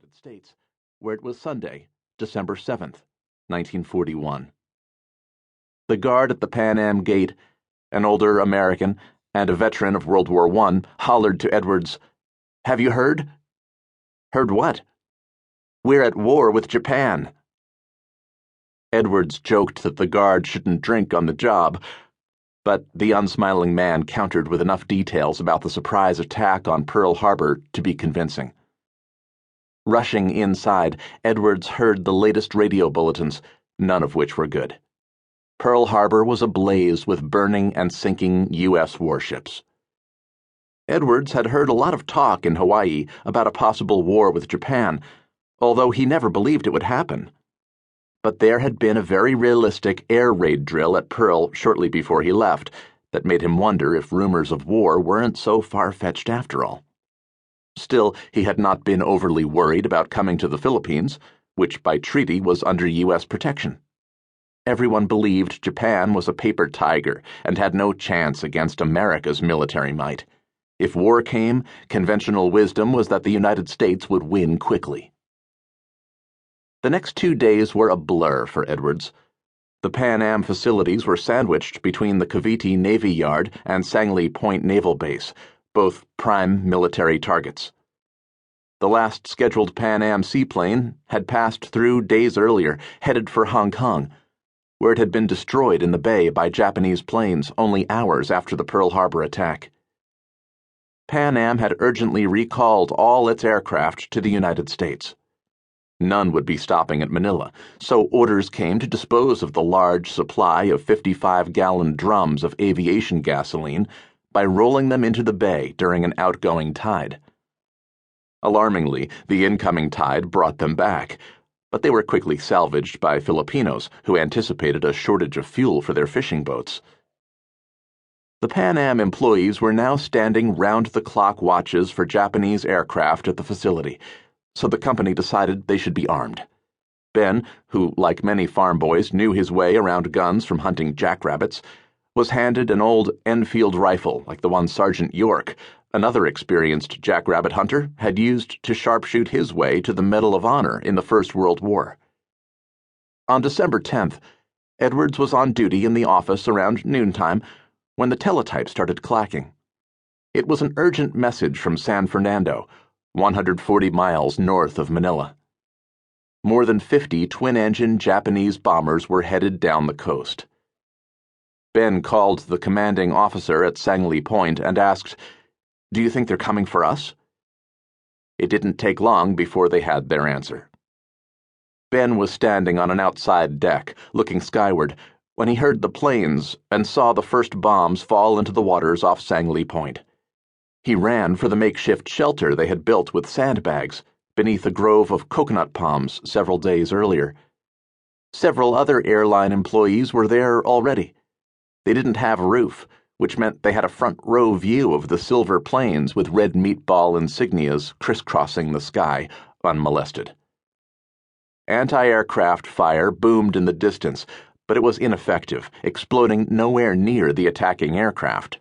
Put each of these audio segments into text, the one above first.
United States, where it was Sunday, December 7th, 1941. The guard at the Pan Am gate, an older American and a veteran of World War I, hollered to Edwards, "Have you heard?" "Heard what?" "We're at war with Japan." Edwards joked that the guard shouldn't drink on the job, but the unsmiling man countered with enough details about the surprise attack on Pearl Harbor to be convincing. Rushing inside, Edwards heard the latest radio bulletins, none of which were good. Pearl Harbor was ablaze with burning and sinking U.S. warships. Edwards had heard a lot of talk in Hawaii about a possible war with Japan, although he never believed it would happen. But there had been a very realistic air raid drill at Pearl shortly before he left that made him wonder if rumors of war weren't so far-fetched after all. Still, he had not been overly worried about coming to the Philippines, which by treaty was under U.S. protection. Everyone believed Japan was a paper tiger and had no chance against America's military might. If war came, conventional wisdom was that the United States would win quickly. The next 2 days were a blur for Edwards. The Pan Am facilities were sandwiched between the Cavite Navy Yard and Sangley Pointe Naval Base, both prime military targets. The last scheduled Pan Am seaplane had passed through days earlier, headed for Hong Kong, where it had been destroyed in the bay by Japanese planes only hours after the Pearl Harbor attack. Pan Am had urgently recalled all its aircraft to the United States. None would be stopping at Manila, so orders came to dispose of the large supply of 55-gallon drums of aviation gasoline by rolling them into the bay during an outgoing tide. Alarmingly, the incoming tide brought them back, but they were quickly salvaged by Filipinos who anticipated a shortage of fuel for their fishing boats. The Pan Am employees were now standing round-the-clock watches for Japanese aircraft at the facility, so the company decided they should be armed. Ben, who, like many farm boys, knew his way around guns from hunting jackrabbits, was handed an old Enfield rifle like the one Sergeant York, another experienced jackrabbit hunter, had used to sharpshoot his way to the Medal of Honor in the First World War. On December 10th, Edwards was on duty in the office around noontime when the teletype started clacking. It was an urgent message from San Fernando, 140 miles north of Manila. More than 50 twin-engine Japanese bombers were headed down the coast. Ben called the commanding officer at Sangley Pointe and asked, "Do you think they're coming for us?" It didn't take long before they had their answer. Ben was standing on an outside deck, looking skyward, when he heard the planes and saw the first bombs fall into the waters off Sangley Pointe. He ran for the makeshift shelter they had built with sandbags beneath a grove of coconut palms several days earlier. Several other airline employees were there already. They didn't have a roof, which meant they had a front-row view of the silver planes with red meatball insignias crisscrossing the sky, unmolested. Anti-aircraft fire boomed in the distance, but it was ineffective, exploding nowhere near the attacking aircraft.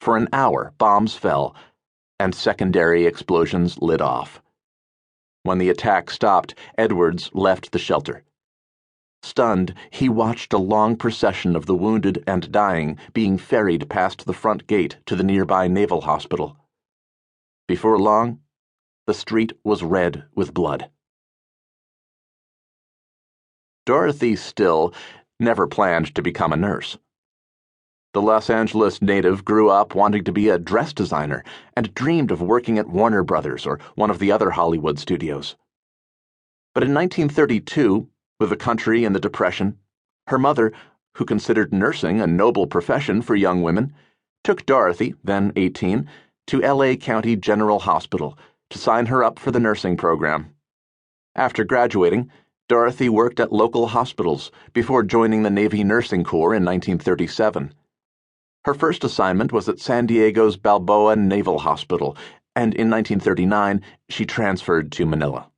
For an hour, bombs fell, and secondary explosions lit off. When the attack stopped, Edwards left the shelter. Stunned, he watched a long procession of the wounded and dying being ferried past the front gate to the nearby naval hospital. Before long, the street was red with blood. Dorothy Still never planned to become a nurse. The Los Angeles native grew up wanting to be a dress designer and dreamed of working at Warner Brothers or one of the other Hollywood studios. But in 1932, with the country in the Depression, her mother, who considered nursing a noble profession for young women, took Dorothy, then 18, to L.A. County General Hospital to sign her up for the nursing program. After graduating, Dorothy worked at local hospitals before joining the Navy Nursing Corps in 1937. Her first assignment was at San Diego's Balboa Naval Hospital, and in 1939 she transferred to Manila.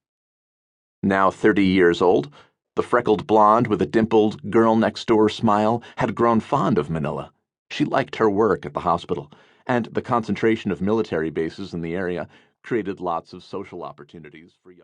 Now 30 years old, the freckled blonde with a dimpled, girl-next-door smile had grown fond of Manila. She liked her work at the hospital, and the concentration of military bases in the area created lots of social opportunities for young